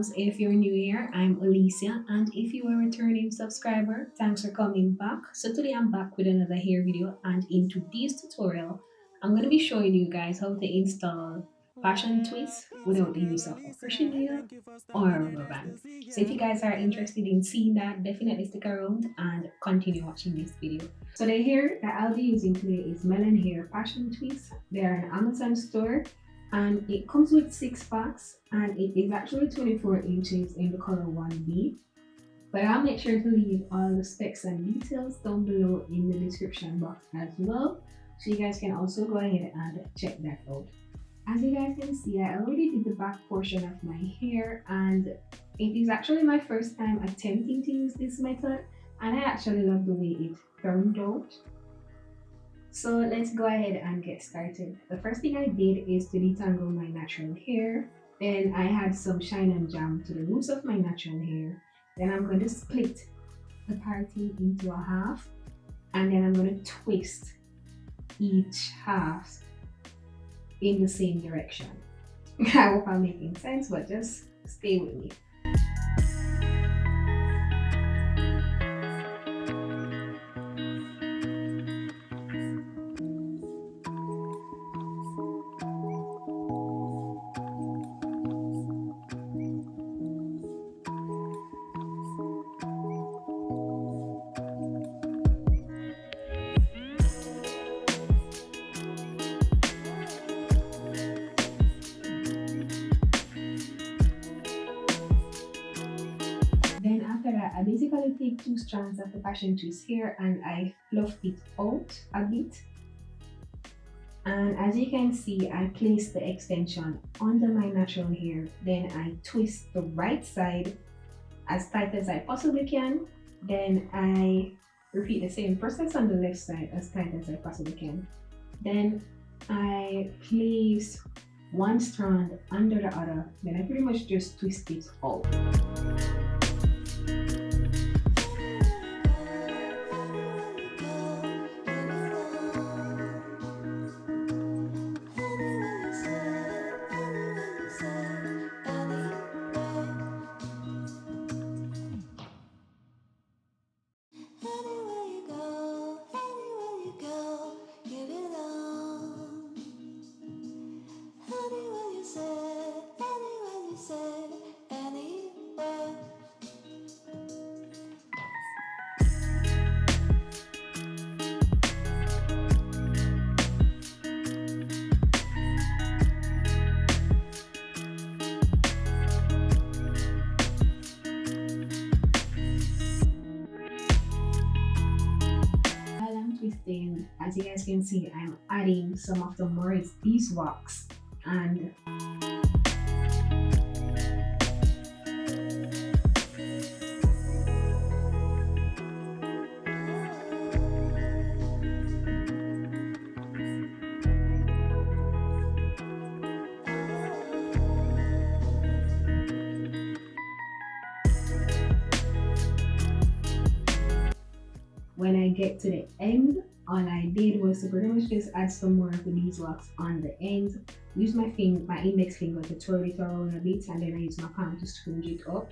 loves. If you're new here, I'm Alicia, and if you are a returning subscriber, thanks for coming back. So today I'm back with another hair video, and in today's tutorial I'm going to be showing you guys how to install passion twist without the use of a crochet needle or a rubber band. So if you guys are interested in seeing that, definitely stick around and continue watching this video. So the hair that I'll be using today is Melanair passion twist. They're an Amazon store, and it comes with 6 packs, and it is actually 24 inches in the color 1B. But I'll make sure to leave all the specs and details down below in the description box as well, so you guys can also go ahead and check that out. As you guys can see, I already did the back portion of my hair, and it is actually my first time attempting to use this method, and I actually love the way it turned out. So let's go ahead and get started. The first thing I did is to detangle my natural hair. Then I had some shine and jam to the roots of my natural hair. Then I'm going to split the parting into a half, and then I'm going to twist each half in the same direction. I hope I'm making sense, but just stay with me. Then after that, I basically take 2 strands of the passion twist here and I fluff it out a bit. And as you can see, I place the extension under my natural hair. Then I twist the right side as tight as I possibly can. Then I repeat the same process on the left side as tight as I possibly can. Then I place 1 strand under the other. Then I pretty much just twist it out. As you guys can see, I'm adding some of the Morris beeswax and when I get to the end, all I did was to pretty much just add some more of the beeswax on the ends. Use my index finger to twirl it around a bit, and then I use my palm to scrunch it up.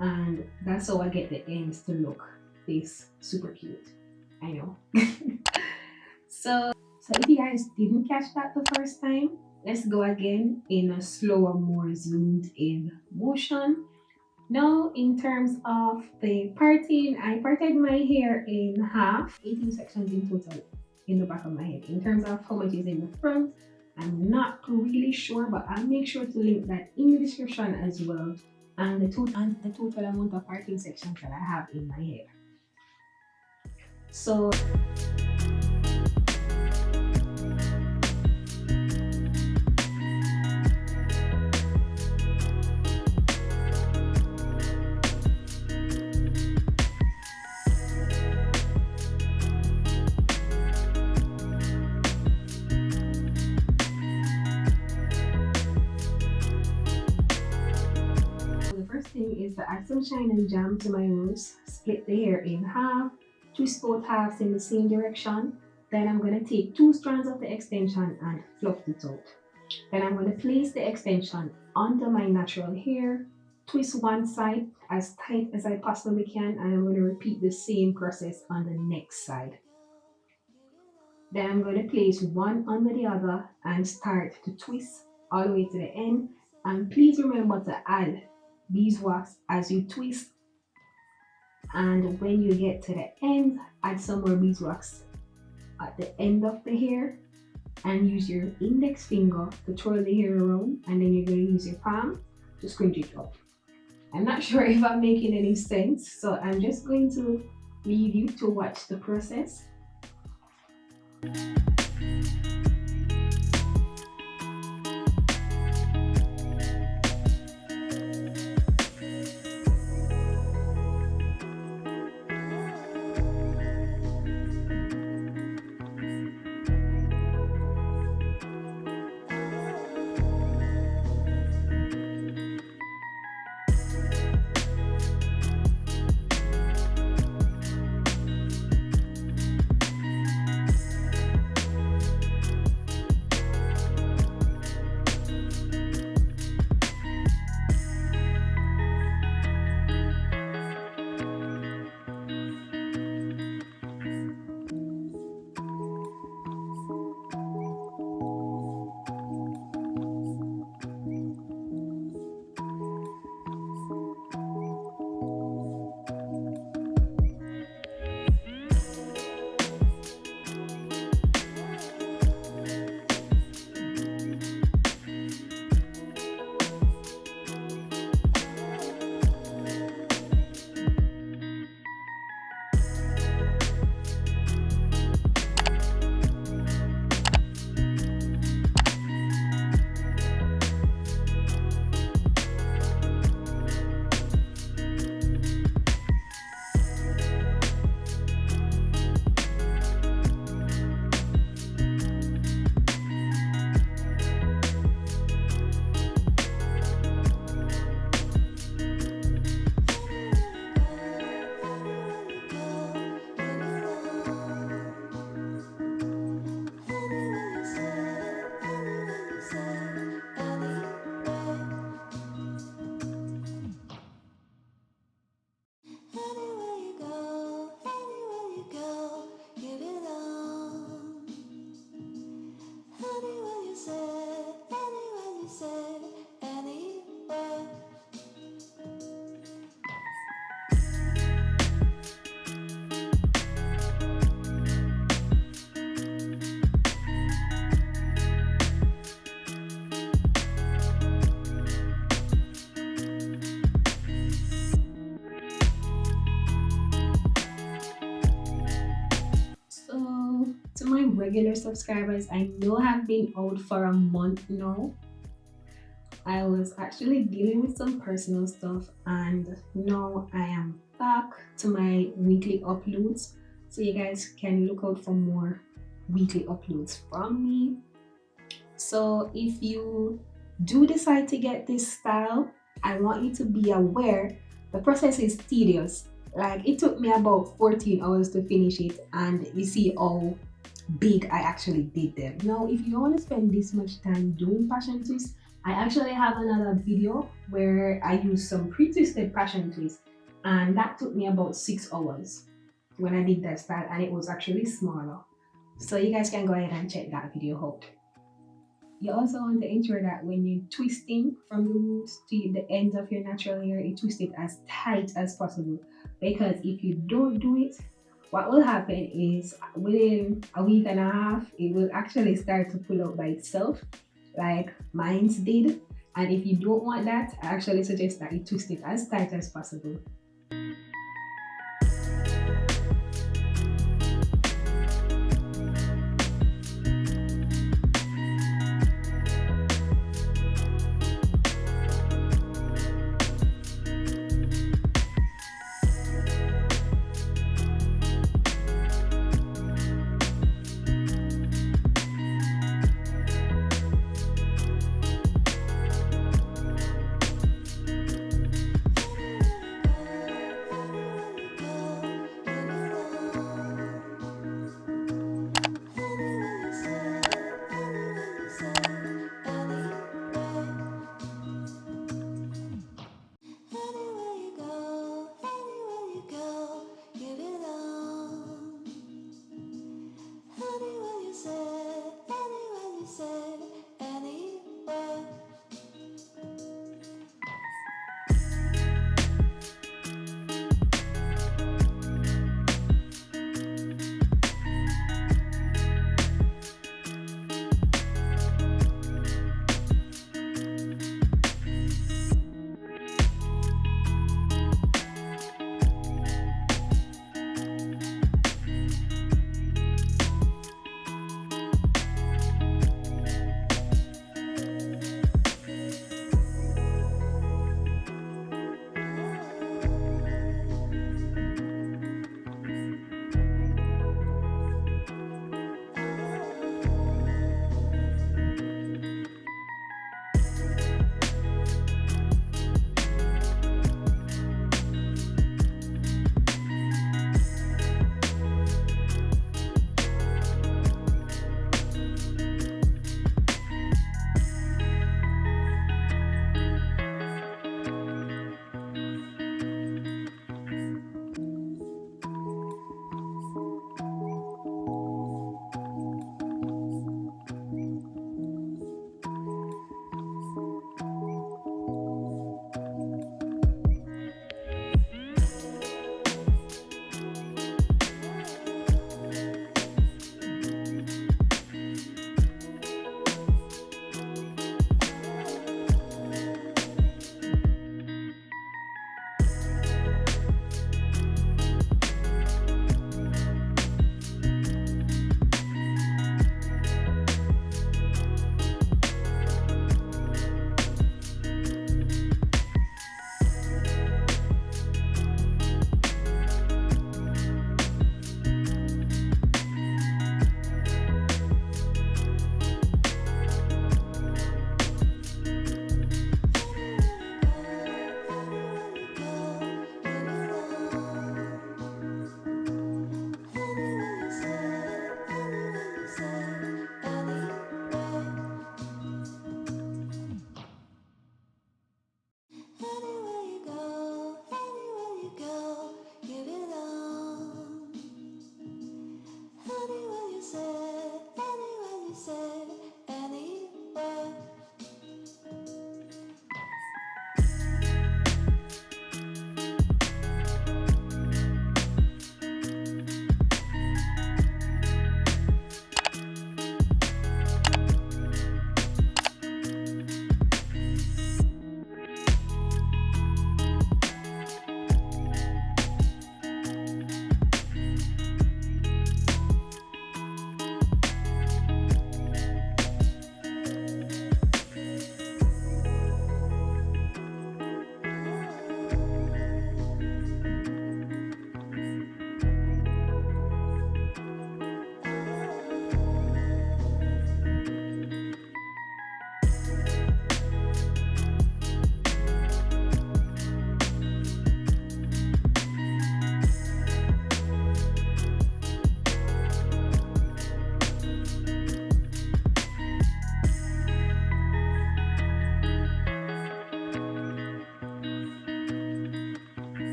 And that's how I get the ends to look this super cute. I know. So if you guys didn't catch that the first time, let's go again in a slower, more zoomed in motion. Now, in terms of the parting, I parted my hair in half, 18 sections in total in the back of my head. In terms of how much is in the front, I'm not really sure, but I'll make sure to link that in the description as well, and the total amount of parting sections that I have in my hair. So is to add some shine and jam to my roots, split the hair in half, twist both halves in the same direction. Then I'm going to take 2 strands of the extension and fluff it out. Then I'm going to place the extension under my natural hair, twist one side as tight as I possibly can, and I'm going to repeat the same process on the next side. Then I'm going to place one under the other and start to twist all the way to the end. And please remember to add beeswax as you twist, and when you get to the end, add some more beeswax at the end of the hair, and use your index finger to twirl the hair around, and then you're going to use your palm to scrunch it up. I'm not sure if I'm making any sense, so I'm just going to leave you to watch the process. To my regular subscribers, I know I've been out for a month now. I was actually dealing with some personal stuff, and now I am back to my weekly uploads. So you guys can look out for more weekly uploads from me. So if you do decide to get this style, I want you to be aware the process is tedious. Like, it took me about 14 hours to finish it, and you see how big I actually did them. Now, if you don't want to spend this much time doing passion twists, I actually have another video where I use some pre-twisted passion twists, and that took me about 6 hours when I did that style, and it was actually smaller. So you guys can go ahead and check that video out. You also want to ensure that when you're twisting from the roots to the ends of your natural hair, you twist it as tight as possible, because if you don't do it, what will happen is within a week and a half, it will actually start to pull out by itself, like mine's did. And if you don't want that, I actually suggest that you twist it as tight as possible.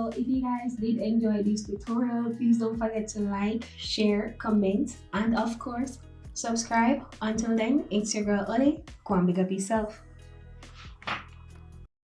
So if you guys did enjoy this tutorial, please don't forget to like, share, comment, and of course, subscribe. Until then, it's your girl Ole. Go and big up yourself.